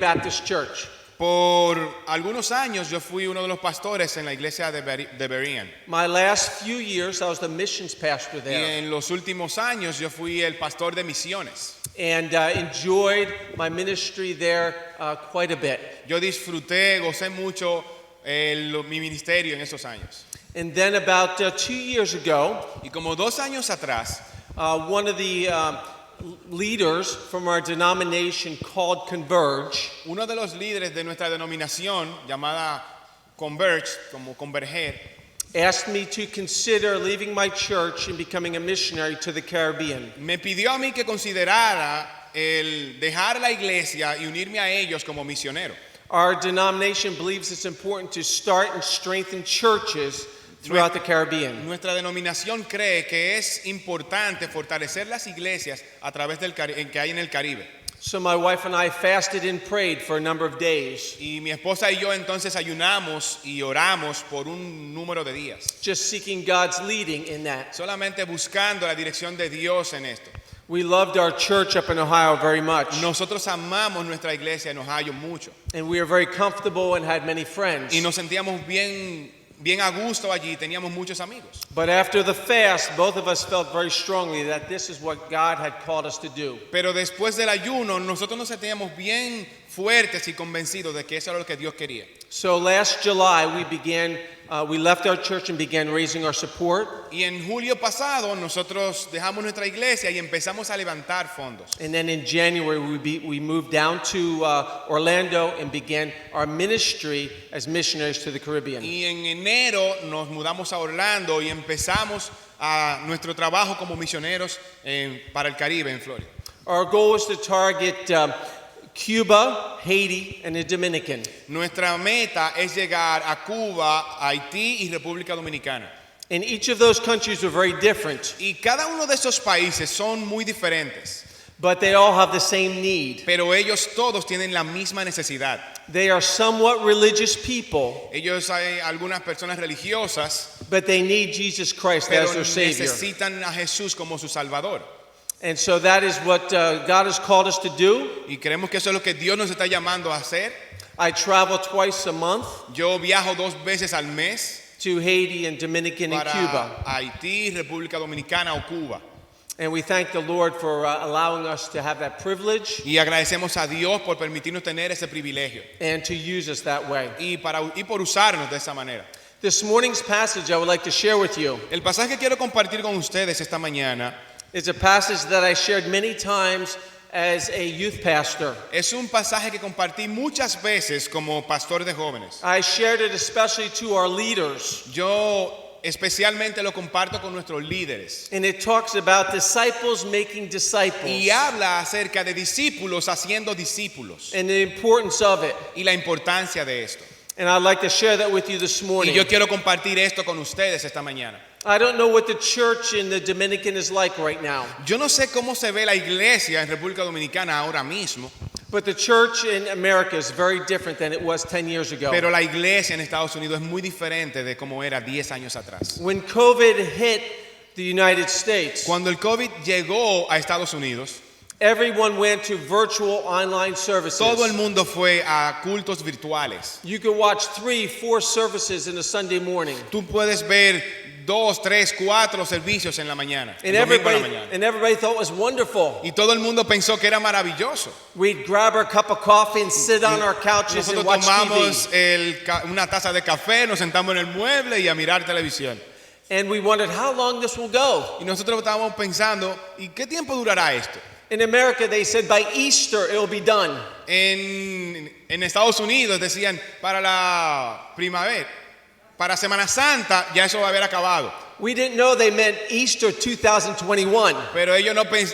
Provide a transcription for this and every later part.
Baptist Church. Por algunos años yo fui uno de los pastores en la iglesia de Berean. My last few years, I was the missions pastor Y there, en los últimos años yo fui el pastor de misiones. and enjoyed my ministry there quite a bit. Yo disfruté, gocé mucho mi ministerio en esos años. And then about 2 years ago, Y como 2 años atrás, one of the leaders from our denomination called Converge uno de los líderes de nuestra denominación, llamada Converge, como Converger, asked me to consider leaving my church and becoming a missionary to the Caribbean. me pidió a mí que considerara el dejar la iglesia y unirme a ellos como misionero. Our denomination believes it's important to start and strengthen churches throughout the Caribbean. Nuestra denominación cree que es importante fortalecer las iglesias a través del que hay en el Caribe. So my wife and I fasted and prayed for a number of days, Y mi esposa y yo entonces ayunamos y oramos por un número de días, just seeking God's leading in that. solamente buscando la dirección de Dios en esto. We loved our church up in Ohio very much, Nosotros amamos nuestra iglesia en Ohio mucho and we were very comfortable and had many friends. y nos sentíamos bien a gusto allí, teníamos muchos amigos. But after the fast, both of us felt very strongly that this is what God had called us to do. Pero después del ayuno, nosotros nos sentíamos bien fuertes y convencidos de que eso era lo que Dios quería. So last July, we left our church and began raising our support. Y en julio pasado, nosotros dejamos nuestra iglesia y empezamos a levantar fondos. And then in January, we moved down to Orlando and began our ministry as missionaries to the Caribbean. Y en enero nos mudamos a Orlando y empezamos a nuestro trabajo como misioneros para el Caribe, en Florida. Our goal was to target Cuba, Haiti, and the Dominican. Nuestra meta es llegar a Cuba, Haití y República Dominicana. And each of those countries were very different, Y cada uno de esos países son muy diferentes, but they all have the same need. pero ellos todos tienen la misma necesidad. They are somewhat religious people, Ellos hay algunas personas religiosas, but they need Jesus Christ pero as their Savior. necesitan a Jesús como su Salvador. And so that is what God has called us to do. Y creemos que eso es lo que Dios nos está llamando a hacer. I travel twice a month Yo viajo 2 veces al mes to Haiti and Dominican and para Cuba. Haití, República Dominicana o Cuba. And we thank the Lord for allowing us to have that privilege Y agradecemos a Dios por permitirnos tener ese privilegio and to use us that way. y por usarnos de esa manera. This morning's passage I would like to share with you El pasaje que quiero compartir con ustedes esta mañana is a passage that I shared many times as a youth pastor. es un pasaje que compartí muchas veces como pastor de jóvenes. I shared it especially to our leaders. Yo especialmente lo comparto con nuestros líderes. And it talks about disciples making disciples Y habla acerca de discípulos haciendo discípulos and the importance of it. y la importancia de esto. And I'd like to share that with you this Y morning. yo quiero compartir esto con ustedes esta mañana. I don't know what the church in the Dominican is like right now, Yo no sé cómo se ve la iglesia en República Dominicana ahora mismo, but the church in America is very different than it was 10 years ago. pero la iglesia en Estados Unidos es muy diferente de cómo era 10 años atrás. When COVID hit the United States, Cuando el COVID llegó a Estados Unidos, everyone went to virtual online services. todo el mundo fue a cultos virtuales. You could watch 3, 4 services in a Sunday morning. Tú puedes ver 2, 3, 4 servicios en la mañana, el And domingo en la everybody, mañana. and everybody thought it was wonderful. Y todo el mundo pensó que era maravilloso. We'd grab our cup of coffee and sit on our couches and Nosotros watch tomamos TV. una taza de café, nos sentamos en el mueble y a mirar televisión. And we wondered how long this will go. Y nosotros estábamos pensando, ¿y qué tiempo durará esto? In America, they said by Easter it will be done. En Estados Unidos decían, para la primavera, para Semana Santa, ya eso va a haber acabado. We didn't know they meant Easter 2021. Pero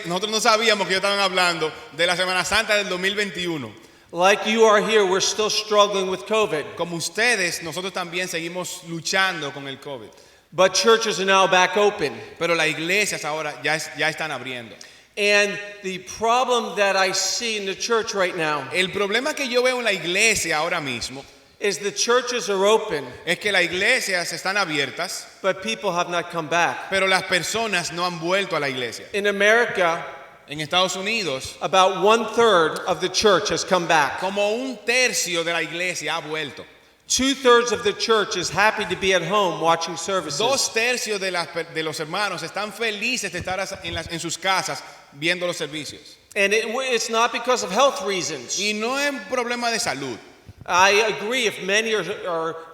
nosotros no sabíamos que ellos estaban hablando de la Semana Santa del 2021. Like you are here, we're still struggling with COVID. Como ustedes, nosotros también seguimos luchando con el COVID. But churches are now back open. Pero las iglesias ahora ya están abriendo. And the problem that I see in the church right now El problema que yo veo en la iglesia ahora mismo is the churches are open, es que las iglesias están abiertas, but people have not come back. pero las personas no han vuelto a la iglesia. In America, en Estados Unidos, about 1/3 of the church has come back. como un tercio de la iglesia ha vuelto. 2/3 of the church is happy to be at home watching services. 2/3 de los hermanos están felices de estar en sus casas viendo los servicios. And it's not because of health reasons. Y no es un problema de salud. I agree, if many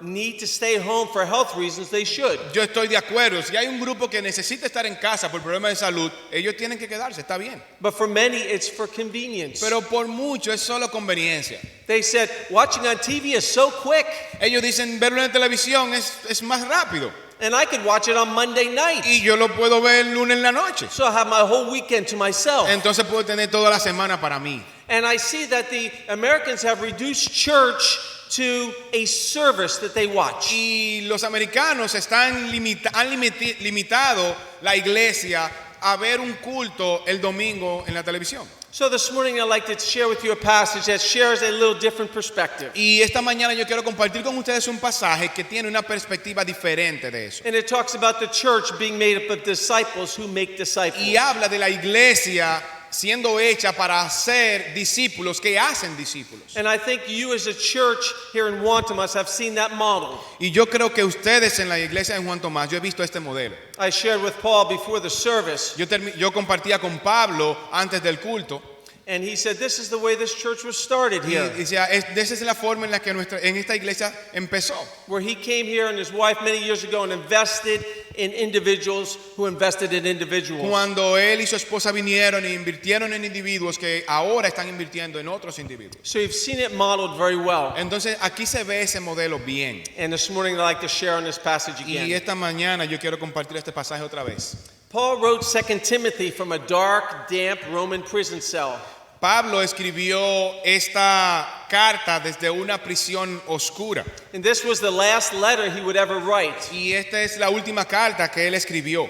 need to stay home for health reasons, they should. Yo estoy de acuerdo. Si hay un grupo que necesita estar en casa por problemas de salud, ellos tienen que quedarse, está bien. But for many, it's for convenience. Pero por mucho es solo conveniencia. They said, watching on TV is so quick, Ellos dicen, verlo en televisión es más rápido. and I could watch it on Monday night. Y yo lo puedo ver el lunes en la noche. So I have my whole weekend to myself. Entonces puedo tener toda la semana para mí. And I see that the Americans have reduced church to a service that they watch. Y los americanos han limitado la iglesia a ver un culto el domingo en la televisión. So this morning I'd like to share with you a passage that shares a little different perspective. Y esta mañana yo quiero compartir con ustedes un pasaje que tiene una perspectiva diferente de eso. And it talks about the church being made up of disciples who make disciples. Y habla de la iglesia siendo hecha para hacer discípulos que hacen discípulos. And I think you as a church here in Juan Tomás have seen that model. Y yo creo que ustedes en la iglesia de Juan Tomás, yo he visto este modelo. I shared with Paul before the service, Yo compartía con Pablo antes del culto. and he said, this is the way this church was started Y here. decía, esa es la forma en la que en esta iglesia empezó. Where he came here and his wife many years ago and invested in individuals who invested in individuals. Cuando él y su esposa vinieron e invirtieron en individuos que ahora están invirtiendo en otros individuos. So you've seen it modeled very well. Entonces aquí se ve ese modelo bien. And this morning I'd like to share on this passage Y again. esta mañana yo quiero compartir este pasaje otra vez. Paul wrote 2 Timothy from a dark, damp Roman prison cell. Pablo escribió esta carta desde una prisión oscura. And this was the last letter he would ever write. Y esta es la última carta que él escribió.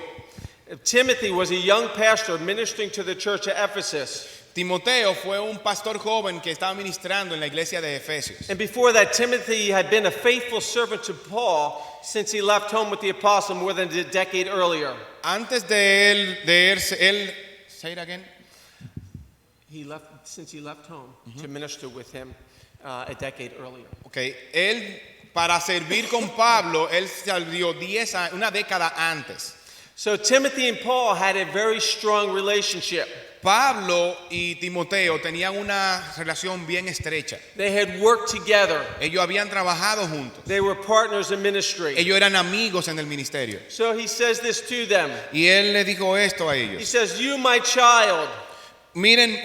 Timothy was a young pastor ministering to the church at Ephesus. Timoteo fue un pastor joven que estaba ministrando en la iglesia de Efesios. And before that, Timothy had been a faithful servant to Paul since he left home with the apostle more than a decade earlier. Antes de él say it again. Since he left home to minister with him a decade earlier. Okay, él para servir con Pablo, él salió una década antes. So Timothy and Paul had a very strong relationship. Pablo y Timoteo tenían una relación bien estrecha. They had worked together. Ellos habían trabajado juntos. They were partners in ministry. Ellos eran amigos en el ministerio. So he says this to them. Y él le dijo esto a He ellos. says, you, my child. Miren,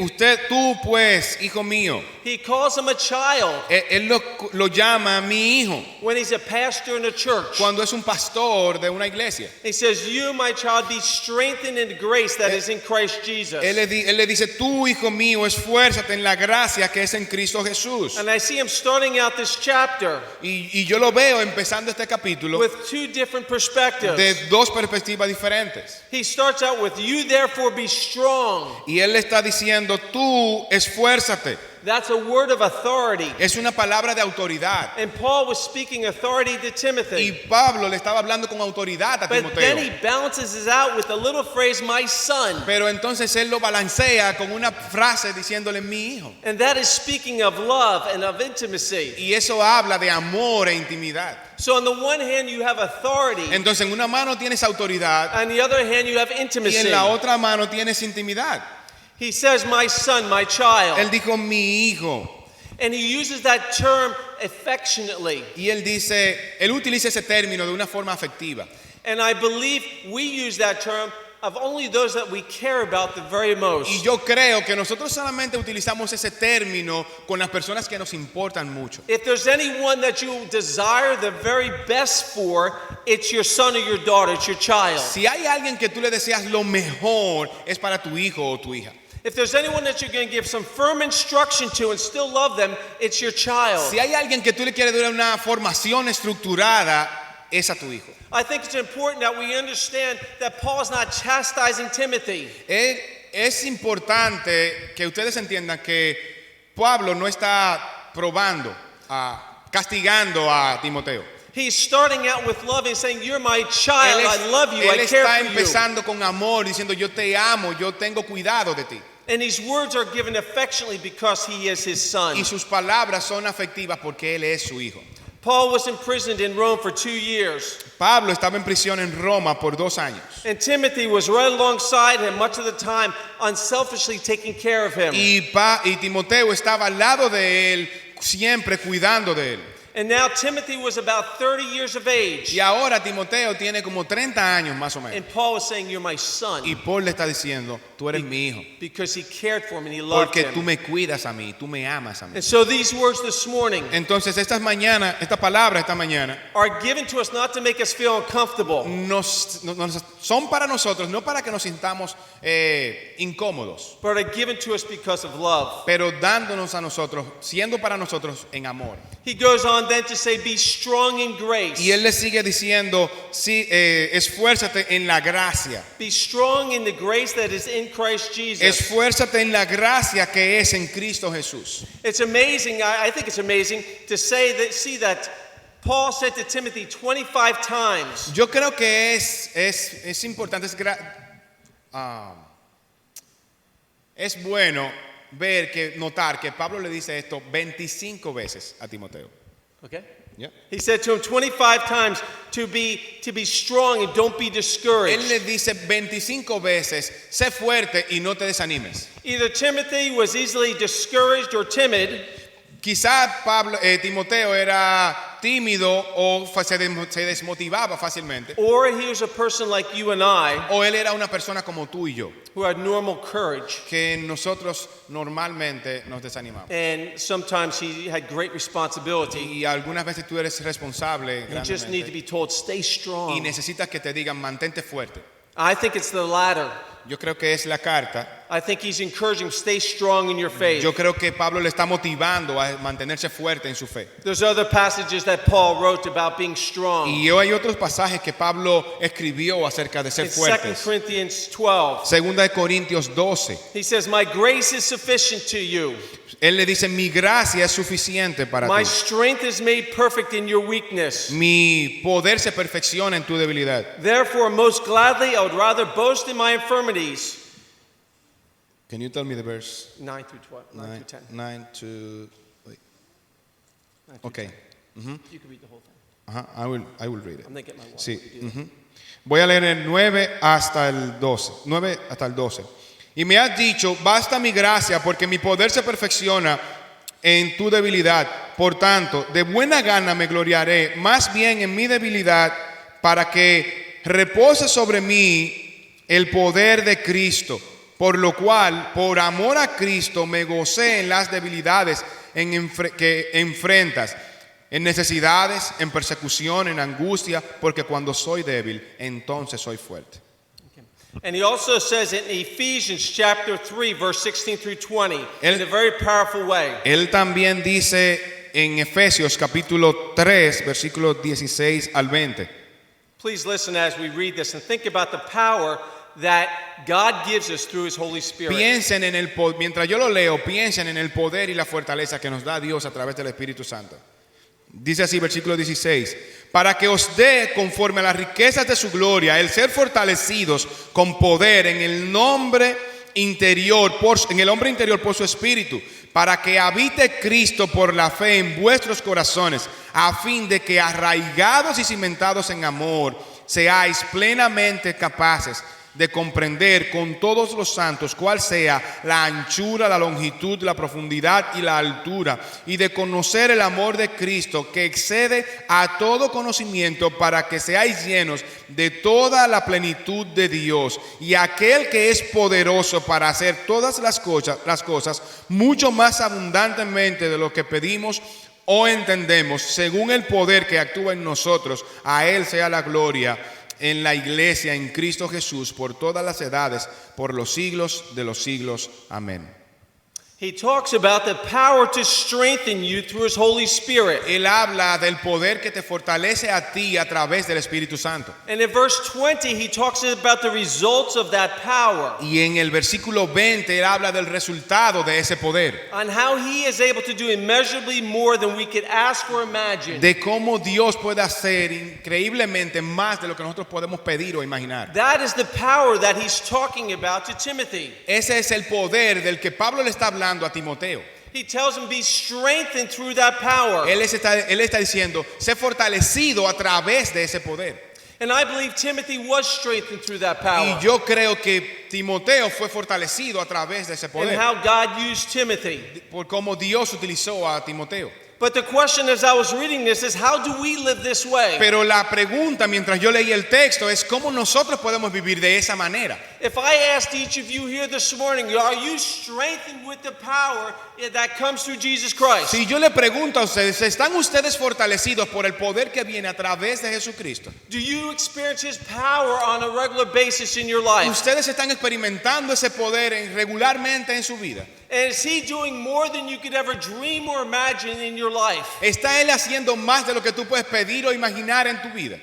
tú pues, hijo mío. He calls him a child Él lo llama mi hijo when he's a pastor in a church. cuando es un pastor de una iglesia. He says, you, my child, be strengthened in the grace that is in Christ Jesus. Él le dice, tú, hijo mío, esfuérzate en la gracia que es en Cristo Jesús. And I see him starting out this chapter Y yo lo veo empezando este capítulo with two different perspectives. de dos perspectivas diferentes. He starts out with, you therefore be strong. Y él le está diciendo, tú esfuérzate. That's a word of authority. Es una palabra de autoridad. And Paul was speaking authority to Y Timothy. Pablo le estaba hablando con autoridad a But then Timoteo. he balances it out with the little phrase, my son. Pero entonces él lo balancea con una frase diciéndole mi hijo. And that is speaking of love and of intimacy. Y eso habla de amor e intimidad. So on the one hand, you have authority. Entonces en una mano tienes autoridad On the other hand, you have y intimacy. en la otra mano tienes intimidad. He says, my son, my child. Él dijo mi hijo. And he uses that term affectionately. Y él utiliza ese término de una forma afectiva. And I believe we use that term of only those that we care about the very most. Y yo creo que nosotros solamente utilizamos ese término con las personas que nos importan mucho. If there's anyone that you desire the very best for, it's your son or your daughter, it's your child. Si hay alguien que tú le deseas lo mejor, es para tu hijo o tu hija. If there's anyone that you're going to give some firm instruction to and still love them, it's your child. Si hay alguien que tú le quieres dar una formación estructurada, es a tu hijo. I think it's important that we understand that Paul's not chastising Timothy. Es importante que ustedes entiendan que Pablo no está castigando a Timoteo. He's starting out with love and saying, you're my child, I love you, él I care está for you. empezando con amor, diciendo yo te amo, yo tengo cuidado de ti. And these words are given affectionately because he is his son. Y sus palabras son afectivas porque él es su hijo. Paul was imprisoned in Rome for 2 years. Pablo estaba en prisión en Roma por 2 años. And Timothy was right alongside him much of the time, unselfishly taking care of him. Y Timoteo estaba al lado de él, siempre cuidando de él. And now Timothy was about 30 years of age. Y ahora Timoteo tiene como 30 años más o menos. And Paul was saying, "You're my son." Y Paul le está diciendo, tú eres mi hijo. Because he cared for him and he loved Porque tú him. me cuidas a mí, tú me amas a mí. And so these words this morning Entonces estas palabras esta mañana are given to us not to make us feel uncomfortable, son para nosotros, no para que nos sintamos incómodos, but are given to us because of love. pero dándonos a nosotros, siendo para nosotros en amor. He goes on then to say, "Be strong in grace." Y él le sigue diciendo, sí, esfuérzate en la gracia. Be strong in the grace that is in Christ Jesus. Esfuérzate en la gracia que es en Cristo Jesús. It's amazing. I think it's amazing to see that Paul said to Timothy 25 times, Yo creo que es importante, es bueno notar que Pablo le dice esto 25 veces a Timoteo. okay? Yeah. He said to him 25 times to be strong and don't be Él discouraged. le dice 25 veces, sé fuerte y no te desanimes. Either Timothy was easily discouraged or timid, Quizá Timoteo era tímido o se desmotivaba fácilmente. or he was a person like you and I O él era una persona como tú y yo, who had normal courage. que nosotros normalmente nos desanimamos. And sometimes he had great responsibility. Y algunas veces tú eres responsable You just need to grandemente, be told, "Stay y strong." necesitas que te digan mantente fuerte. I think it's the latter. Yo creo que es la carta. I think he's encouraging, stay strong in your faith. Yo creo que Pablo le está motivando a mantenerse fuerte en su fe. There's other passages that Paul wrote about being strong. Y hay otros pasajes que Pablo escribió acerca de ser In 2 fuertes. Corinthians 12, Segunda de Corintios 12. he says, "My grace is sufficient to you. Él le dice, mi gracia es suficiente para My ti. strength is made perfect in your weakness. Mi poder se perfecciona en tu debilidad. Therefore, most gladly, I would rather boast in my infirmities." Can you tell me the verse? 9 through 12, 9 through 10. 9 to... wait. 9 through Okay. 10. You can read the whole thing. I will read it. I'm going to get my water. Sí. while you do that. Voy a leer el 9 hasta el 12. 9 hasta el 12. Y me has dicho, basta mi gracia porque mi poder se perfecciona en tu debilidad. Por tanto, de buena gana me gloriaré más bien en mi debilidad para que repose sobre mí el poder de Cristo. Por lo cual, por amor a Cristo, me gocé en las debilidades que enfrentas, en necesidades, en persecución, en angustia, porque cuando soy débil, entonces soy fuerte. And he also says it in Ephesians chapter 3, verse 16 through 20, in a very powerful way. Él también dice en Efesios capítulo 3, versículos 16 al 20. Please listen as we read this and think about the power that God gives us through His Holy Spirit. Piensen mientras yo lo leo, piensen en el poder y la fortaleza que nos da Dios a través del Espíritu Santo. Dice así, versículo 16, para que os dé conforme a las riquezas de su gloria, el ser fortalecidos con poder en el hombre interior por su Espíritu, para que habite Cristo por la fe en vuestros corazones, a fin de que arraigados y cimentados en amor, seáis plenamente capaces de comprender con todos los santos cuál sea la anchura, la longitud, la profundidad y la altura, y de conocer el amor de Cristo que excede a todo conocimiento, para que seáis llenos de toda la plenitud de Dios. Y aquel que es poderoso para hacer todas las cosas mucho más abundantemente de lo que pedimos o entendemos, según el poder que actúa en nosotros, a Él sea la gloria en la iglesia, en Cristo Jesús, por todas las edades, por los siglos de los siglos. Amén. He talks about the power to strengthen you through His Holy Spirit. Él habla del poder que te fortalece a ti a través del Espíritu Santo. And in verse 20, he talks about the results of that power, Y en el versículo 20 él habla del resultado de ese poder, on how He is able to do immeasurably more than we could ask or imagine. de cómo Dios puede hacer increíblemente más de lo que nosotros podemos pedir o imaginar. That is the power that he's talking about to Timothy. Ese es el poder del que Pablo le está hablando a Timoteo. He tells him, be strengthened through that power. Él está diciendo, sé fortalecido a través de ese poder. And I believe Timothy was strengthened through that power. Y yo creo que Timoteo fue fortalecido a través de ese And poder, how God used Timothy. por cómo Dios utilizó a Timoteo. But the question as I was reading this is, how do we live this way? Pero la pregunta mientras yo leía el texto es cómo nosotros podemos vivir de esa manera. If I asked each of you here this morning, are you strengthened with the power that comes through Jesus Christ? Si yo le pregunto a ustedes, ¿están ustedes fortalecidos por el poder que viene a través de Jesucristo? Do you experience His power on a regular basis in your life? ¿Ustedes están experimentando ese poder regularmente en su vida? And is He doing more than you could ever dream or imagine in your life? ¿Está Él haciendo más de lo que tú puedes pedir o imaginar en tu vida?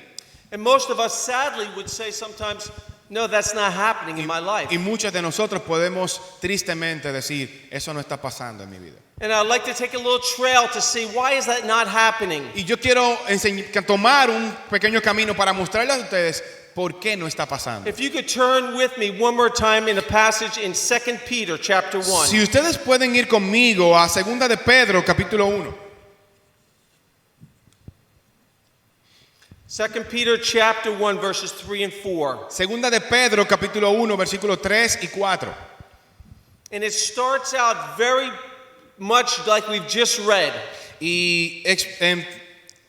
And most of us sadly would say sometimes, no, that's not happening in my life. Y muchos de nosotros podemos tristemente decir, eso no está pasando en mi vida. And I'd like to take a little trail to see, why is that not happening? Y yo quiero tomar un pequeño camino para mostrarles a ustedes por qué no está pasando. If you could turn with me one more time in a passage in 2 Peter chapter 1. Si ustedes pueden ir conmigo a 2 de Pedro capítulo 1. 2 Peter chapter 1 verses 3 and 4. 2 de Pedro capítulo 1 versículos 3 y 4. And it starts out very much like we've just read. Y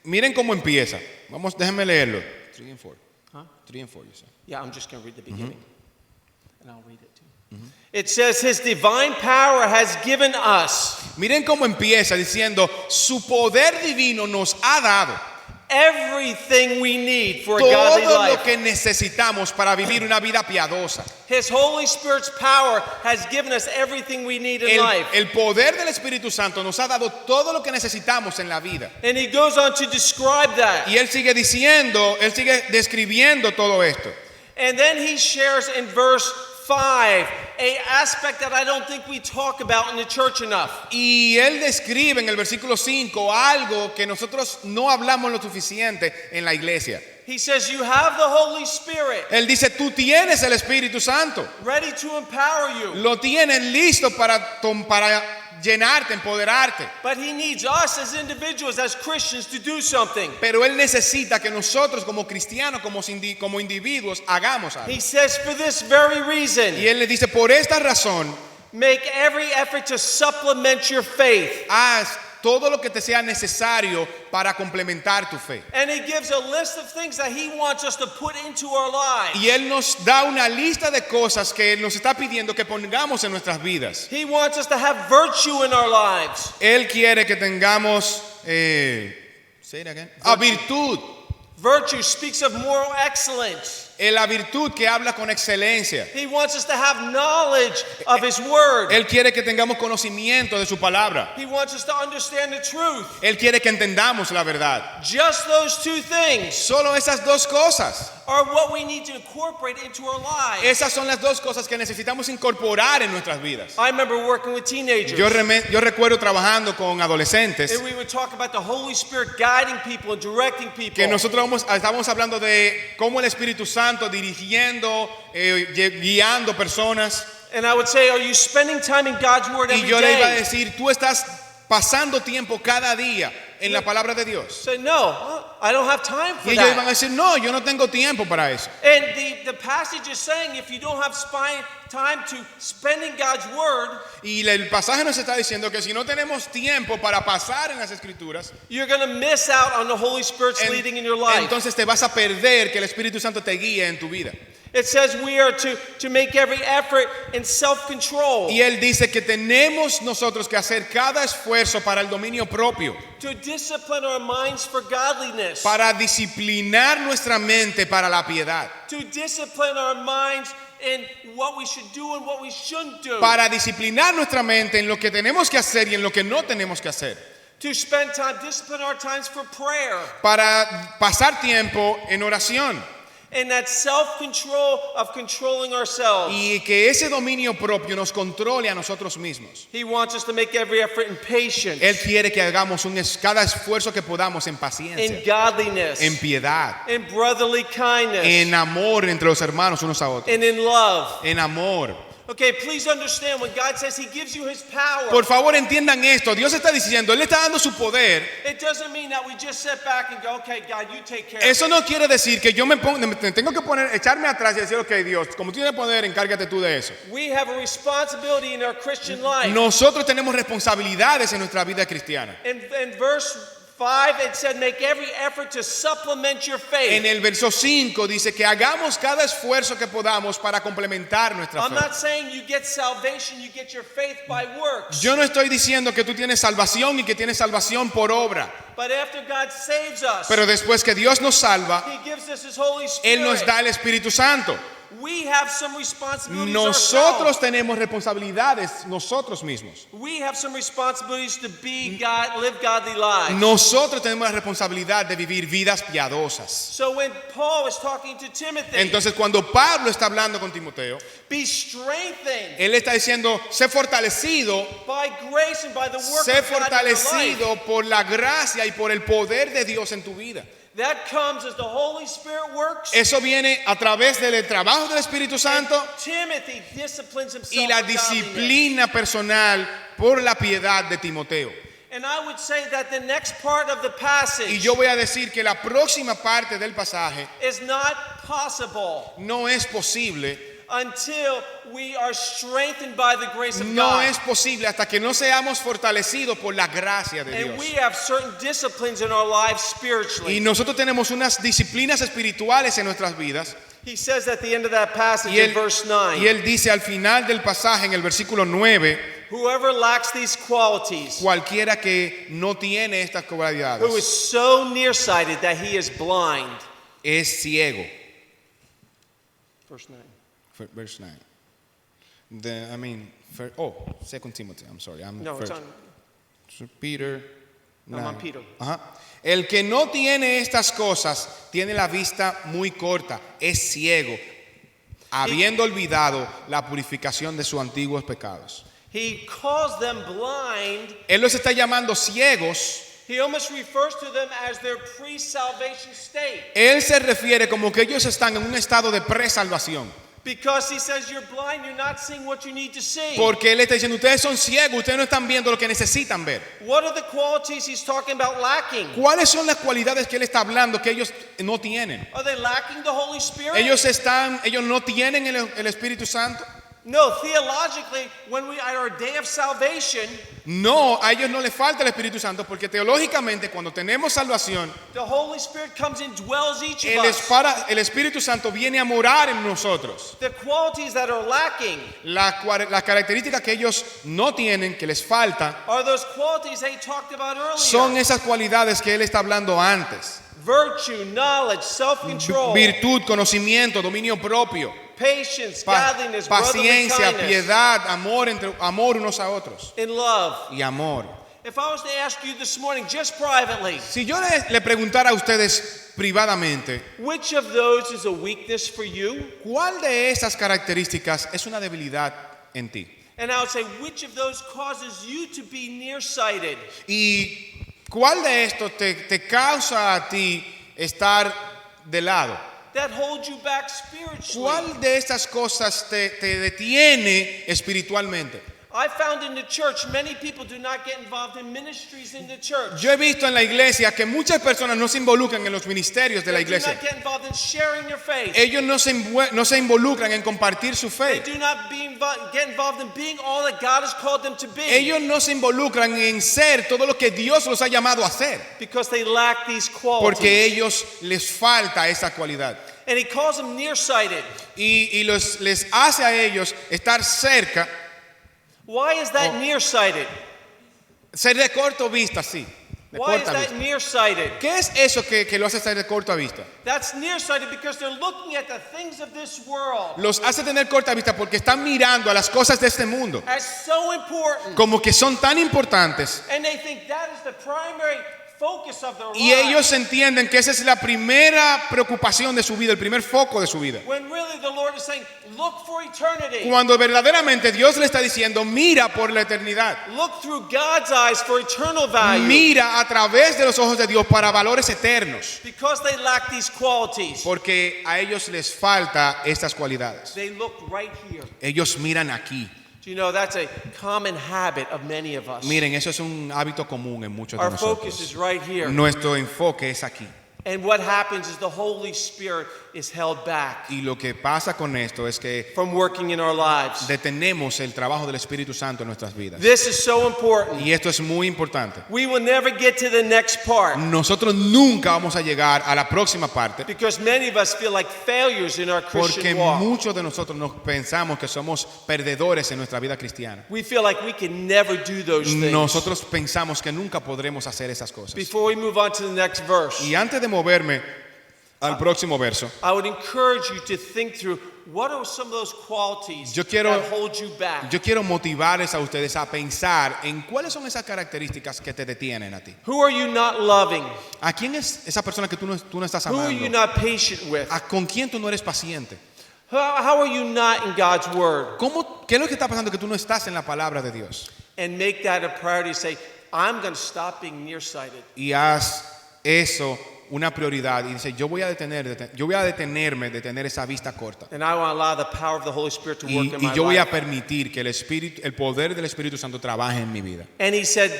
miren cómo empieza. Déjenme leerlo. 3 and 4. Huh? 3 and 4, you say. Yeah, I'm just going to read the beginning. And I'll read it too. It says, His divine power has given us Miren cómo empieza diciendo, su poder divino nos ha dado everything we need for a godly todo lo life. que necesitamos para vivir una vida piadosa. His Holy Spirit's power has given us everything we need in life. El poder del Espíritu Santo nos ha dado todo lo que necesitamos en la vida. And he goes on to describe that. Y él sigue describiendo todo esto. And then he shares in verse 5 an aspect that I don't think we talk about in the church enough. Y él describe en el versículo 5 algo que nosotros no hablamos lo suficiente en la iglesia. He says, you have the Holy Spirit Él dice, tú tienes el Espíritu Santo. ready to empower you. Lo tienes listo para llenarte, empoderarte. But he needs us as individuals, as Christians, to do something. Pero él necesita que nosotros como cristianos, como individuos, hagamos algo. He says, for this very reason, Y él le dice, por esta razón, make every effort to supplement your faith. haz todo lo que te sea necesario para complementar tu fe. And he gives a list of things that he wants us to put into our lives. Y él nos da una lista de cosas que él nos está pidiendo que pongamos en nuestras vidas. He wants us to have virtue in our lives. Él quiere que tengamos say it again. Virtud. Virtue speaks of moral excellence. La virtud que habla con excelencia. He wants us to have knowledge of his word. Él quiere que tengamos conocimiento de su palabra. He wants us to understand the truth. Él quiere que entendamos la verdad. Just those two things Solo esas dos cosas. are what we need to incorporate into our lives. Esas son las dos cosas que necesitamos incorporar en nuestras vidas. I remember working with teenagers. Yo recuerdo trabajando con adolescentes And we would talk about the Holy Spirit guiding people and directing people. que nosotros estábamos hablando de cómo el Espíritu Santo dirigiendo, guiando personas. And I would say, are you spending time in God's word Y every yo le iba a day? decir, tú estás pasando tiempo cada día en la palabra de Dios. Say, no, I don't have time for Y ellos iban a that. decir, no, yo no tengo tiempo para eso. And the passage is saying, if you don't have time to spend in God's word, Y el pasaje nos está diciendo que si no tenemos tiempo para pasar en las Escrituras, you're going to miss out on the Holy Spirit's leading in your life. entonces te vas a perder que el Espíritu Santo te guíe en tu vida. It says we are to make every effort in self-control, Y él dice que tenemos nosotros que hacer cada esfuerzo para el dominio propio, to discipline our minds for godliness, para disciplinar nuestra mente para la piedad, to discipline our minds in what we should do and what we shouldn't do. para disciplinar nuestra mente en lo que tenemos que hacer y en lo que no tenemos que hacer, To spend time, discipline our times for prayer. para pasar tiempo en oración And that self-control of controlling ourselves. y que ese dominio propio nos controle a nosotros mismos. He wants us to make every effort in patience, Él quiere que hagamos cada esfuerzo que podamos en in paciencia, godliness, en piedad, in brotherly kindness, en amor entre los hermanos unos a otros, and in love. en amor. Okay, please understand when God says He gives you His power, Por favor, entiendan esto. Dios está diciendo, Él le está dando su poder. it doesn't mean that we just sit back and go, okay, God, you take care of Eso it. no quiere decir que yo me tengo que echarme atrás y decir, ok, Dios, como tú tienes poder, encárgate tú de eso. We have a responsibility in our Christian life. Nosotros tenemos responsabilidades en nuestra vida cristiana. In verse 5, it said, make every effort to supplement your faith. En el verso 5 dice que hagamos cada esfuerzo que podamos para complementar nuestra I'm fe. not saying you get salvation, you get your faith by works. Yo no estoy diciendo que tú tienes salvación y que tienes salvación por obra, But after God saves us, pero después que Dios nos salva, He gives us His Holy Spirit. Él nos da el Espíritu Santo. We have some responsibilities Nosotros ourselves. tenemos responsabilidades nosotros mismos. We have some responsibilities to live godly lives. Nosotros tenemos la responsabilidad de vivir vidas piadosas. So when Paul is talking to Timothy, Entonces, cuando Pablo está hablando con Timoteo, be strengthened él está diciendo, sé fortalecido, by grace and by the work sé of God in your life. fortalecido por la gracia y por el poder de Dios en tu vida. That comes as the Holy Spirit works. Eso viene a través del trabajo del Espíritu Santo Timothy disciplines himself y la in godliness. disciplina personal por la piedad de Timoteo. And I would say that the next part of the passage Y yo voy a decir que la próxima parte del pasaje is not possible no es posible, until we are strengthened by the grace of no God. es posible hasta que no seamos fortalecidos por la gracia de And we Dios. have certain disciplines in our lives Y spiritually. nosotros tenemos unas disciplinas espirituales en nuestras vidas. He says at the end of that passage Y in verse 9, él dice al final del pasaje, en el versículo 9, whoever lacks these qualities, cualquiera que no tiene estas who is cualidades so nearsighted that he is blind. es ciego. Verse 9. Verse 9. 2 Timothy, I'm sorry. No, it's on. Peter. No, I'm on Peter. Ajá. El que no tiene estas cosas tiene la vista muy corta, es ciego, habiendo olvidado la purificación de sus antiguos pecados. He calls them blind. Él los está llamando ciegos. He almost refers to them as their pre-salvation state. Él se refiere como que ellos están en un estado de presalvación. Because he says you're blind, you're not seeing what you need to see. Porque él está diciendo, ustedes son ciegos, ustedes no están viendo lo que necesitan ver. What are the qualities he's talking about lacking? ¿Cuáles son las cualidades que él está hablando que ellos no tienen? Are they lacking the Holy Spirit? Ellos no tienen el Espíritu Santo. No, theologically, when we at our day of salvation, No, a ellos no les falta el Espíritu Santo porque teológicamente cuando tenemos salvación, the Holy Spirit comes and dwells each of us. el Espíritu Santo viene a morar en nosotros. The qualities that are lacking Las características que ellos no tienen, que les falta, are those qualities that he talked about earlier. son esas cualidades que él está hablando antes. Virtue, knowledge, self-control, Virtud, conocimiento, dominio propio, patience, godliness, brotherly paciencia, kindness, piedad, amor unos a otros and love. y amor. If I was to ask you this morning, just privately, Si yo le preguntara a ustedes privadamente, which of those is a weakness for you? ¿cuál de esas características es una debilidad en ti? And I would say, which of those causes you to be nearsighted? ¿Y cuál de estos te causa a ti estar de lado? That hold you back spiritually? ¿Cuál de estas cosas te detiene espiritualmente? I found in the church many people do not get involved in ministries in the church. Yo he visto en la iglesia que muchas personas no se involucran en los ministerios de la They do iglesia. not get involved in sharing their faith. Ellos no se involucran en compartir su They fe. do not get involved in being all that God has called them to be. Ellos no se involucran en ser todo lo que Dios los ha llamado a ser. Because they lack these qualities. Porque ellos les falta esa cualidad. And he calls them nearsighted. Y les hace a ellos estar cerca, Why is that nearsighted? ser de corto vista, sí. de Why is corta that vista. nearsighted? ¿Qué es eso que lo hace estar de corta vista? That's nearsighted because they're looking at the things of this world Los hace tener corta vista porque están mirando a las cosas de este mundo as so important. como que son tan importantes And they think that is the primary focus of their y lives. ellos entienden que esa es la primera preocupación de su vida, el primer foco de su vida. When really the Lord is saying, look for eternity. Cuando verdaderamente Dios le está diciendo, mira por la eternidad. Look through God's eyes for eternal value. Mira a través de los ojos de Dios para valores eternos. Because they lack these qualities. Porque a ellos les falta estas cualidades. They look right here. Ellos miran aquí. Do you know that's a common habit of many of us? Miren, eso es un hábito común en muchos de Our focus is nosotros. right here. Nuestro enfoque es aquí. And what happens is the Holy Spirit is held back Y lo que pasa con esto es que from working in our lives. detenemos el trabajo del Espíritu Santo en nuestras vidas. This is so important. Y esto es muy importante. We will never get to the next part Nosotros nunca vamos a llegar a la próxima parte because many of us feel like failures in our porque Christian walk. muchos de nosotros nos pensamos que somos perdedores en nuestra vida cristiana. We feel like we can never do those things. Nosotros pensamos que nunca podremos hacer esas cosas. Before we move on to the next verse, Y antes de moverme al próximo verso, I would encourage you to think through what are some of those qualities Yo quiero- that hold you back. yo quiero motivarles a ustedes a pensar en cuáles son esas características que te detienen a ti. Who are you not loving? ¿A quién es esa persona que tú no estás Who are you amando? not patient with? ¿Con quién tú no eres paciente? How are you not in God's word? ¿Qué es lo que está pasando que tú no estás en la palabra de Dios? And make that a priority. Say, I'm going to stop being nearsighted. Y haz eso una prioridad y dice, yo voy a detenerme de tener esa vista corta. And I want to allow the power of the Holy Spirit to work in Y my yo voy a life. permitir que el poder del Espíritu Santo trabaje en mi vida. And he said,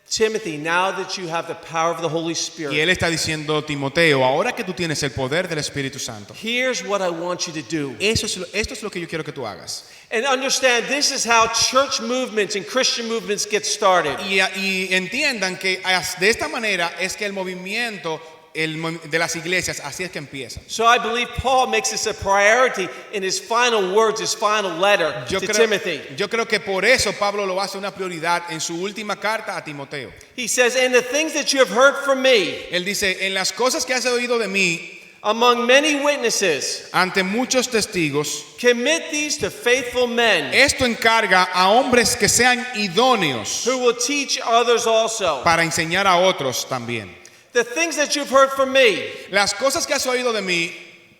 Timothy, now that you have the power of the Holy Y Spirit, él está diciendo, Timoteo, ahora que tú tienes el poder del Espíritu Santo, here's what I want you to do. esto es lo que yo quiero que tú hagas. And understand, this is how church movements and Christian movements get started. Y entiendan que de esta manera es que el movimiento de las iglesias, así es que empieza. So I believe Paul makes this a priority in his final words, his final letter to Timothy. Yo creo que por eso Pablo lo hace una prioridad en su última carta a Timoteo. He says, and the things that you have heard from me Él dice, en las cosas que has oído de mí, among many witnesses, ante muchos testigos, commit these to faithful men esto encarga a hombres que sean idóneos who will teach others also. para enseñar a otros también. The things that you've heard from me. Las cosas que has oído de mí,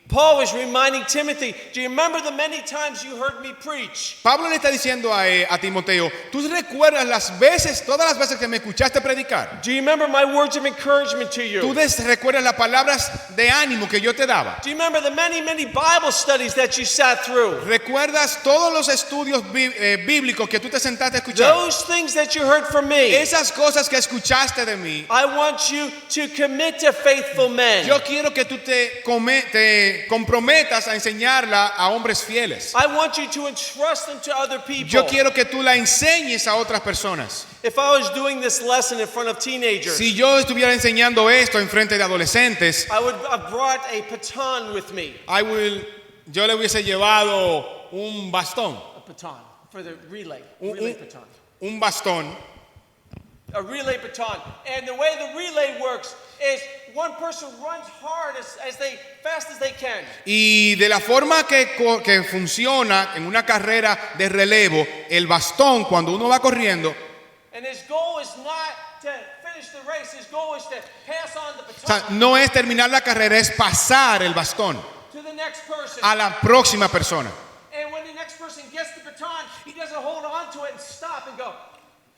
Paul was reminding Timothy, do you remember the many times you heard me preach? Pablo le está diciendo a Timoteo, ¿tú recuerdas todas las veces que me escuchaste predicar? Do you remember my words of encouragement to you? ¿Tú recuerdas las palabras de ánimo que yo te daba? Do you remember the many, many Bible studies that you sat through? ¿Recuerdas todos los estudios bíblicos que tú te sentaste a escuchar? Those things that you heard from me. Esas cosas que escuchaste de mí, I want you to commit to faithful men. yo quiero que tú te comprometas a enseñarla a hombres fieles. I want you to entrust them to other people. Yo quiero que tú la enseñes a otras personas. If I was doing this lesson in front of teenagers, Si yo estuviera enseñando esto en frente de adolescentes, I would have brought a baton with me. yo le hubiese llevado un bastón. A baton for the relay. Un- Relay un- baton. Un bastón. A relay baton. And the way the relay works is one person runs hard fast as they can. Y de la forma que funciona en una carrera de relevo, el bastón, cuando uno va corriendo, And his goal is not to finish the race. His goal is to pass on the o sea, baton no es terminar la carrera, es pasar el bastón to the next person. a la próxima persona. And when the next person gets the baton, he doesn't hold on to it and stop and go,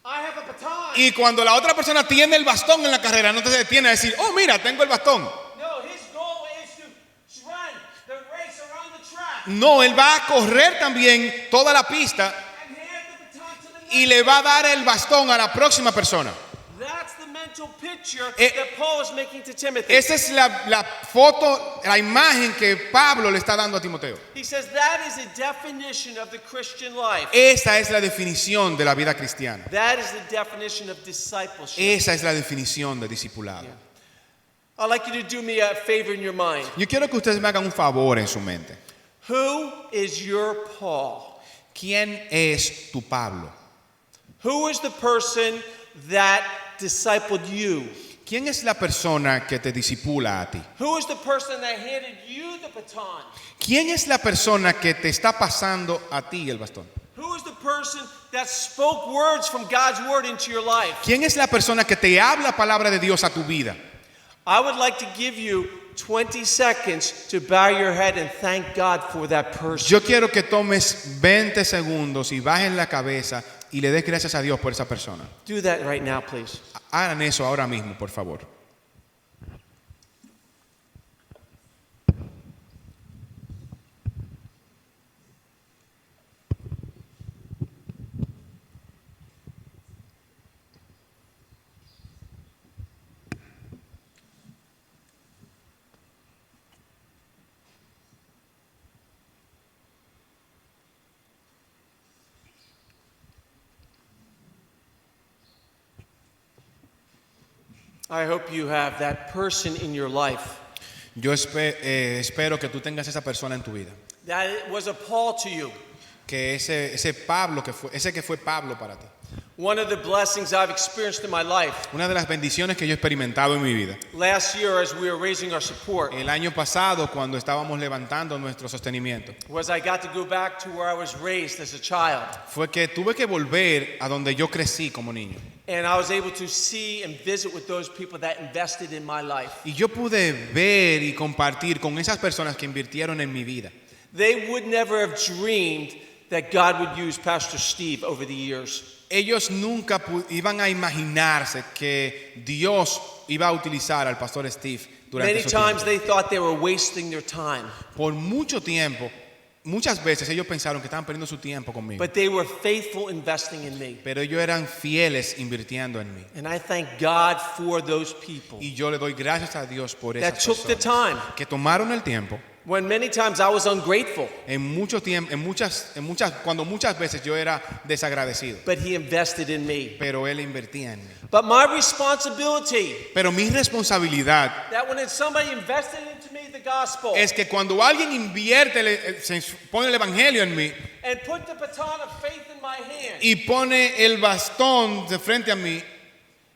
I have a baton. Y cuando la otra persona tiene el bastón en la carrera, no te detiene a decir, oh, mira, tengo el bastón. No, his goal is to run the race around the track No, él va a correr también toda la pista and hand the baton to the next. y le va a dar el bastón a la próxima persona. That's the mental picture Eh, that Paul is making to Timothy. Esa es la foto, la imagen que Pablo le está dando a Timoteo. He says that is a definition of the Christian life. Esa es la definición de la vida cristiana. That is the definition of discipleship. Esa es la definición de discipulado. I'd like you to do me a favor in your mind. Yo quiero que ustedes me hagan un favor en su mente. Who is your Paul? ¿Quién es tu Pablo? Who is the person that discipled you? ¿Quién es la persona que te disipula a ti? Who is the person that handed you the baton? ¿Quién es la persona que te está pasando a ti el bastón? Who is the person that spoke words from God's word into your life? ¿Quién es la persona que te habla palabra de Dios a tu vida? I would like to give you 20 seconds to bow your head and thank God for that person. Yo quiero que tomes 20 segundos y bajes la cabeza y le des gracias a Dios por esa persona. Do that right now, please. Hagan eso ahora mismo, por favor. I hope you have that person in your life. Yo espero que tú tengas esa persona en tu vida. That it was a Paul to you. Que ese Pablo ese que fue Pablo para ti. One of the blessings I've experienced in my life. Una de las bendiciones que yo he experimentado en mi vida. Last year, as we were raising our support, El año pasado, cuando estábamos levantando nuestro sostenimiento, was I got to go back to where I was raised as a child. fue que tuve que volver a donde yo crecí como niño. And I was able to see and visit with those people that invested in my life. Y yo pude ver y compartir con esas personas que invirtieron en mi vida. They would never have dreamed that God would use Pastor Steve over the years. Ellos nunca iban a imaginarse que Dios iba a utilizar al pastor Steve durante Many esos times tiempos. they thought they were wasting their time, Por mucho tiempo, muchas veces ellos pensaron que estaban perdiendo su tiempo conmigo. but they were faithful investing in me. Pero ellos eran fieles invirtiendo en mí. And I thank God for those people Y yo le doy gracias a Dios por that esas took the personas time que tomaron el tiempo. when many times I was ungrateful, En mucho tiempo, cuando muchas veces yo era desagradecido. but He invested in me. Pero él invertía en mí. But my responsibility, Pero mi responsabilidad that when somebody invested into me the gospel es que cuando alguien invierte, se pone el evangelio en mí and put the baton of faith in my hand, y pone el bastón de frente a mí,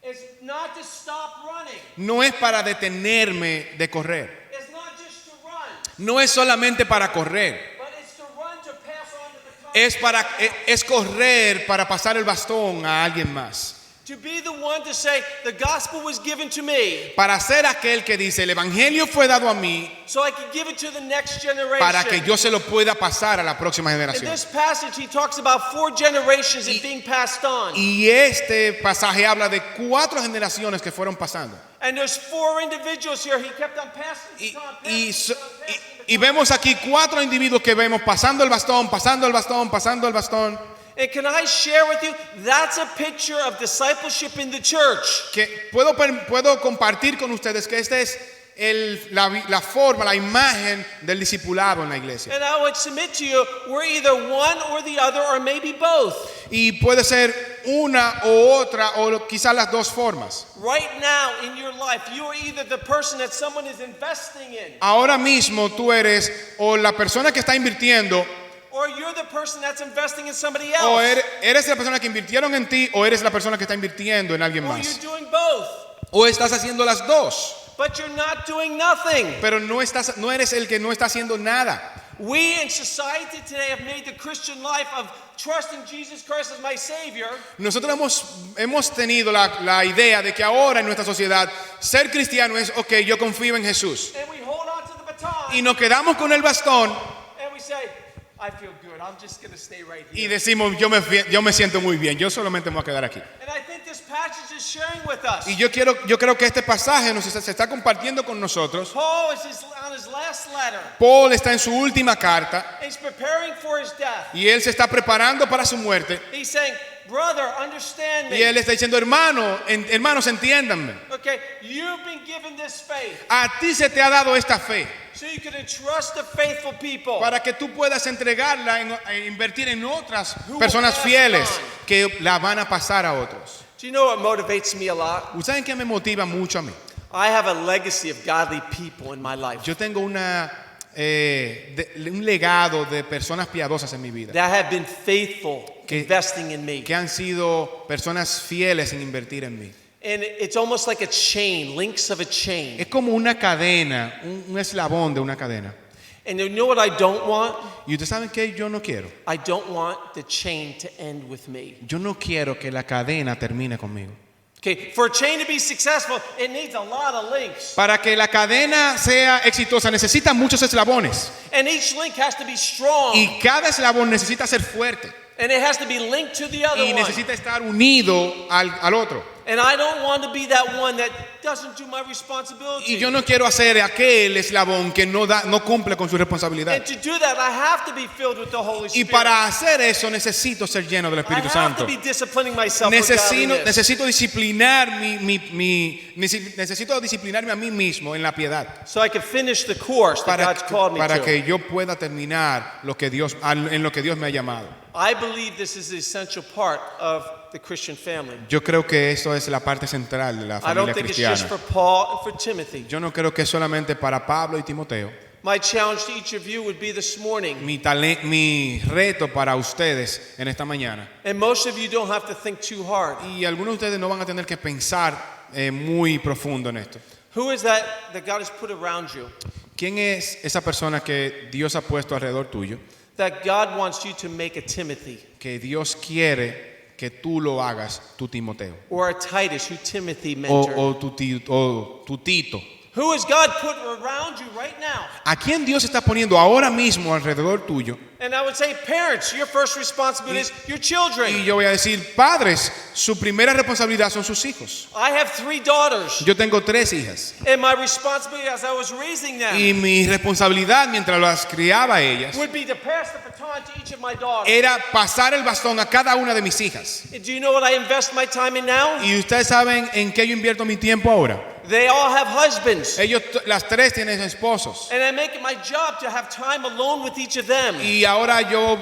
is not to stop running. no es para detenerme de correr. It's not just to run, No es solamente para correr. but it's to run to pass on the baton. Es correr para pasar el bastón a alguien más. To be the one to say, the gospel was given to me, Para ser aquel que dice, el evangelio fue dado a mí so I could give it to the next generation. para que yo se lo pueda pasar a la próxima In generación. this passage, he talks about 4 generations and being passed on. Y este pasaje habla de 4 generaciones que fueron pasando. And there's 4 individuals here. He kept on passing the Y, baton, y passing so- the baton, y- passing the y vemos aquí 4 individuos que vemos pasando el bastón, pasando el bastón, pasando el bastón. And can I share with you, that's a picture of discipleship in the church. Que puedo compartir con ustedes que esta es la forma, la imagen del discipulado en la iglesia. And I would submit to you, we're either one or the other, or maybe both. Y puede ser una o otra, o quizás las dos formas. Right now in your life, you are either the person that someone is investing in, Ahora mismo tú eres o la persona que está invirtiendo, or you're the person that's investing in somebody o else. eres la persona que invirtieron en ti, o eres la persona que está invirtiendo en alguien Or más. you're doing both, O estás haciendo las dos, but you're not doing nothing. pero no eres el que no está haciendo nada. We in society today have made the Christian life of trusting Jesus Christ as my Savior, Nosotros hemos tenido la idea de que ahora en nuestra sociedad ser cristiano es, ok, yo confío en Jesús. and we hold on to the baton, Y nos quedamos con el bastón and we say, I feel good, I'm just going to stay right y here. decimos, yo me siento muy bien, yo solamente me voy a quedar aquí. And I think this passage is sharing with us. Y yo creo que este pasaje se está compartiendo con nosotros. Paul is on his last letter. Paul está en su última carta He's preparing for his death. y él se está preparando para su muerte. He's saying, brother, understand Y me. él está diciendo, hermanos, entiéndanme. Okay, you've been given this faith A ti se te ha dado esta fe so you can entrust the faithful people. para que tú puedas entregarla e invertir en otras personas fieles que la van a pasar a otros. Do you know what motivates me a lot? ¿Saben qué me motiva mucho a mí? I have a legacy of godly people in my life Yo tengo un legado de personas piadosas en mi vida that have been faithful Que- investing in me. que han sido personas fieles en invertir en mí. And it's almost like a chain, links of a chain. Es como una cadena, un eslabón de una cadena. And you know what I don't want? Y ustedes saben que yo no quiero. I don't want the chain to end with me. Yo no quiero que la cadena termine conmigo. Okay, for a chain to be successful, it needs a lot of links. Para que la cadena sea exitosa necesita muchos eslabones. And each link has to be strong. Y cada eslabón necesita ser fuerte. And it has to be linked to the other Y one. necesita estar unido al otro. And I don't want to be that one that doesn't do my responsibility. Y yo no quiero hacer aquel eslabón que no cumple con su responsabilidad. And to do that, I have to be filled with the Holy Y Spirit. para hacer eso necesito ser lleno del I Espíritu have Santo. to be disciplining myself for godliness. Necesito disciplinarme a mí mismo en la piedad. So I can finish the course that God's called me Para to. que yo pueda terminar en lo que Dios me ha llamado. I believe this is the essential part of the Christian family. Yo creo que eso es la parte central de la I don't familia think it's just cristiana. for Paul and for Timothy. Yo no creo que es solamente para Pablo y Timoteo. My challenge to each of you would be this morning, Mi reto para ustedes en esta mañana. and most of you don't have to think too hard. Y algunos de ustedes no van a tener que pensar muy profundo en esto. Who is that God has put around you? ¿Quién es esa persona que Dios ha puesto alrededor tuyo? That God wants you to make a Timothy Que Dios quiere que tú lo hagas, tu Timoteo. or a Titus who Timothy mentored. O tu Tito. Who has God put around you right now? ¿A quién Dios está poniendo ahora mismo alrededor tuyo? And I would say, parents, your first responsibility is your children. Y yo voy a decir, padres, su primera responsabilidad son sus hijos. I have 3 daughters, Yo tengo 3 hijas. and my responsibility as I was raising them Y mi responsabilidad mientras las criaba a ellas would be to pass the baton to each of my daughters. era pasar el bastón a cada una de mis hijas. Do you know what I invest my time in now? Y ustedes saben en qué yo invierto mi tiempo ahora. They all have husbands. Las 3 tienen esposos. And I make it my job to have time alone with each of them. Y ahora yo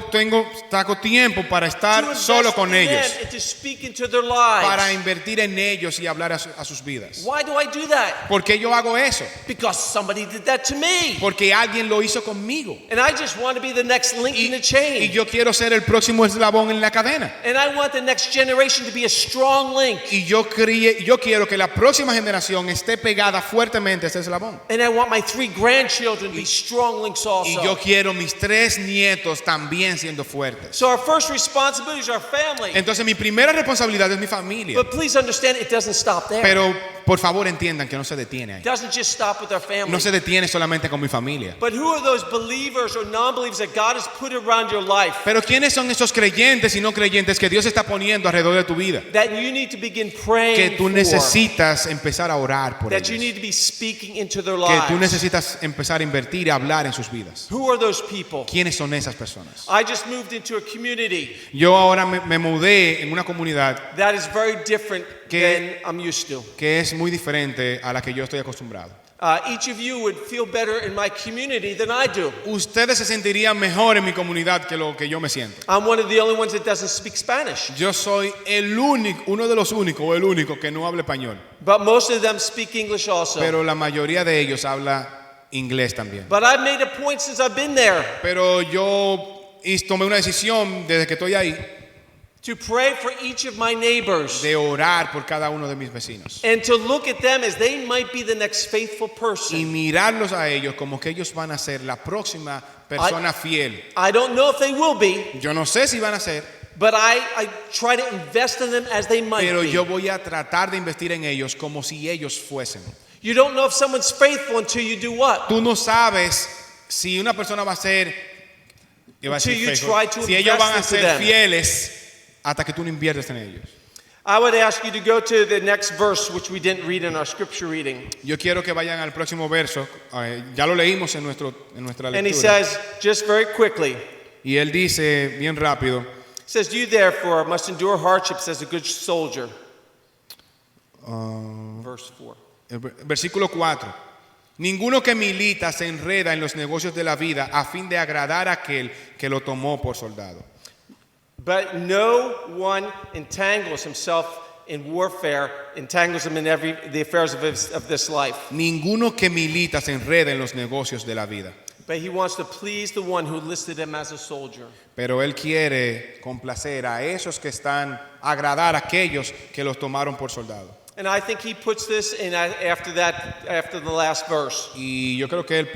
saco tiempo para To estar invest solo con in ellos. them and to speak into their lives. Para invertir en ellos y hablar a sus vidas. Why do I do that? ¿Por qué yo hago eso? Because somebody did that to me. Porque alguien lo hizo conmigo. And I just want to be the next link in the Y chain. yo quiero ser el próximo eslabón en la cadena. And I want the next generation to be a strong link. Y yo quiero que la próxima generación esté pegada fuertemente a ese eslabón. And I want my 3 grandchildren to be strong links Y yo also. quiero mis 3 nietos también siendo fuertes. So our first responsibility is our family. Entonces mi primera responsabilidad es mi familia. But please understand, it doesn't stop there. Pero por favor entiendan que no se detiene ahí. It doesn't just stop with our family. No se detiene solamente con mi familia. But who are those believers or non-believers that God has put around your life Pero ¿quiénes son esos creyentes y no creyentes que Dios está poniendo alrededor de tu vida? that you need to begin Que praying tú for? necesitas empezar a orar por That you ellos. need to be speaking into their Que tú lives. necesitas empezar a invertir y a hablar en sus vidas. Who are those people? ¿Quiénes son esas personas? I just moved into a community Yo ahora me mudé en una comunidad that is very different Que- than I'm used to. que es muy diferente a la que yo estoy acostumbrado. Each of you would feel better in my community than I do. Ustedes se sentirían mejor en mi comunidad que lo que yo me siento. I'm one of the only ones that doesn't speak Spanish. Yo soy uno de los únicos o el único que no habla español. But most of them speak English also. Pero la mayoría de ellos habla inglés también. But I've made a point since I've been there Pero yo tomé una decisión desde que estoy ahí to pray for each of my neighbors de orar por cada uno de mis vecinos. and to look at them as they might be the next faithful Y person. mirarlos a ellos como que ellos van a ser la próxima persona fiel. I don't know if they will be, Yo no sé si van a ser, but I try to invest in them as they might pero be. yo voy a tratar de investir en ellos como si ellos fuesen. You don't know if someone's faithful until you do what? Tú no sabes si una persona va a ser, iba a decir Until you faithful, try to si ellos van a invest into ser them. fieles hasta que tú no inviertes en ellos. I would ask you to go to the next verse, which we didn't read in our scripture reading. Yo quiero que vayan al próximo verso, ya lo leímos en nuestra And he lectura. says, just very quickly, Y él dice bien rápido, says, you therefore must endure hardships as a good soldier. Verse 4. versículo 4. Ninguno que milita se enreda en los negocios de la vida a fin de agradar a aquel que lo tomó por soldado. But no one entangles himself in warfare, entangles him in the affairs of this life. Ninguno que milita se enreda en los negocios de la vida. But he wants to please the one who listed him as a soldier. Pero él quiere complacer a esos que agradar a aquellos que los tomaron por soldado. And I think he puts this in after the last verse. Y yo creo que él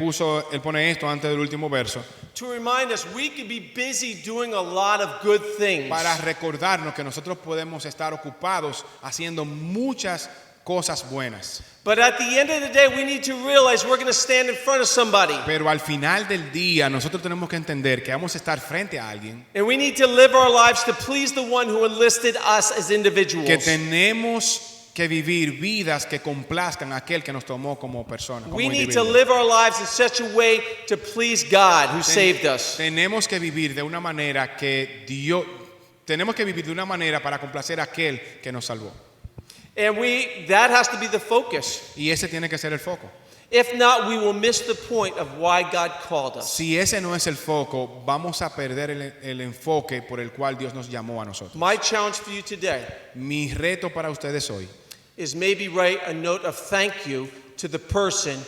pone esto antes del último verso To remind us, we could be busy doing a lot of good things. para recordarnos que nosotros podemos estar ocupados haciendo muchas cosas buenas. But at the end of the day, we need to realize we're going to stand in front of somebody. Pero al final del día nosotros tenemos que entender que vamos a estar frente a alguien, And we need to live our lives to please the one who enlisted us as individuals. que tenemos que vivir vidas que complazcan a aquel que nos tomó como persona. Como We need to individuo. live our lives in such a way to please God who saved us. Tenemos que vivir de una manera tenemos que vivir de una manera para complacer a aquel que nos salvó. And that has to be the focus. Y ese tiene que ser el foco. If not, we will miss the point of why God called us. Si ese no es el foco, vamos a perder el enfoque por el cual Dios nos llamó a nosotros. My challenge for you today Mi reto para ustedes hoy is maybe write a note of thank you to the person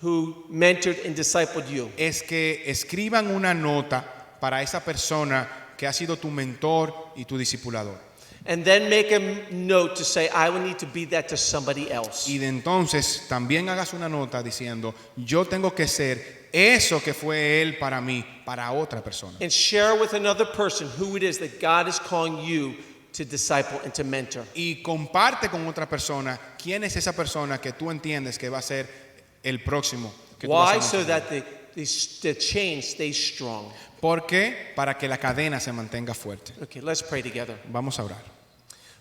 who mentored and discipled you. es que escriban una nota para esa persona que ha sido tu mentor y tu discipulador. And then make a note to say, I will need to be that to somebody else. Y de entonces también hagas una nota diciendo, yo tengo que ser eso que fue él para mí, para otra persona. And share with another person who it is that God is calling you to disciple and to mentor. Y comparte con otra persona quién es esa persona que tú entiendes que va a ser el próximo. Que tú vas a Why? So mentorear. that the chain stays strong. ¿Por qué? Para que la cadena se mantenga fuerte. Okay, let's pray together. Vamos a orar.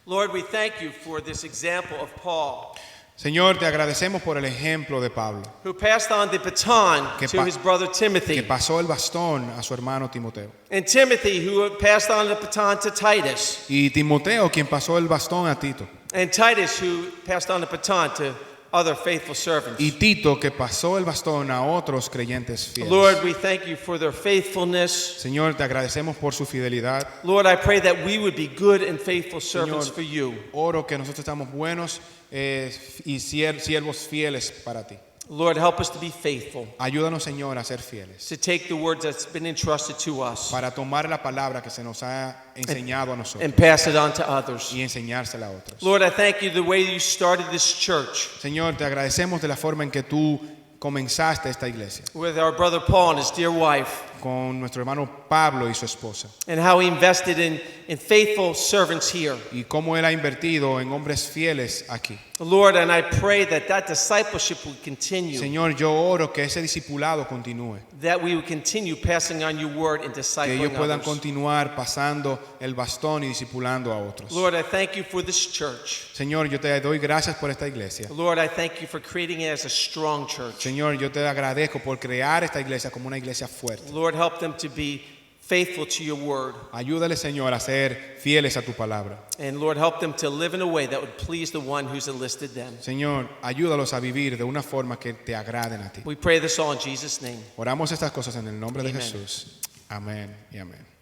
Lord, we thank you for this example of Paul, Señor, te agradecemos por el ejemplo de Pablo, who passed on the baton Que to pa- his brother que Timothy. pasó el bastón a su hermano Timoteo. And Timothy, who passed on the baton to Titus. Y Timoteo, quien pasó el bastón a Tito. And Titus, who passed on the baton to other faithful servants. Y Tito, que pasó el bastón a otros creyentes fieles. Lord, we thank you for their faithfulness. Señor, te agradecemos por su fidelidad. Lord, I pray that we would be good and faithful servants Señor, for you. Oro que nosotros estamos buenos y siervos fieles para ti. Lord, help us to be faithful, Ayúdanos, Señor, a ser fieles. to take the words that's been entrusted to us Para tomar la palabra que se nos ha enseñado a nosotros and pass it on to others. y enseñársela a otros. Lord, I thank you the way you started this church Señor, te agradecemos de la forma en que tú comenzaste esta iglesia with our brother Paul and his dear wife, con nuestro hermano Pablo y su esposa and how he invested in faithful servants here. y cómo él ha invertido en hombres fieles aquí. Lord, and I pray that discipleship would continue, Señor, yo oro que ese discipulado continúe, that we would continue passing on your word and que ellos discipling puedan others. continuar pasando el bastón y discipulando a otros. Lord, I thank you for this church. Señor, yo te doy gracias por esta iglesia. Lord, I thank you for creating it as a strong church. Señor, yo te agradezco por crear esta iglesia como una iglesia fuerte. Lord, help them to be faithful to your word. Ayúdale, Señor, a ser fieles a tu palabra. And Lord, help them to live in a way that would please the one who's enlisted them. Señor, ayúdalos a vivir de una forma que te agraden a ti. We pray this all in Jesus' name. Oramos estas cosas en el nombre de Amen. Jesús. Amén y amén.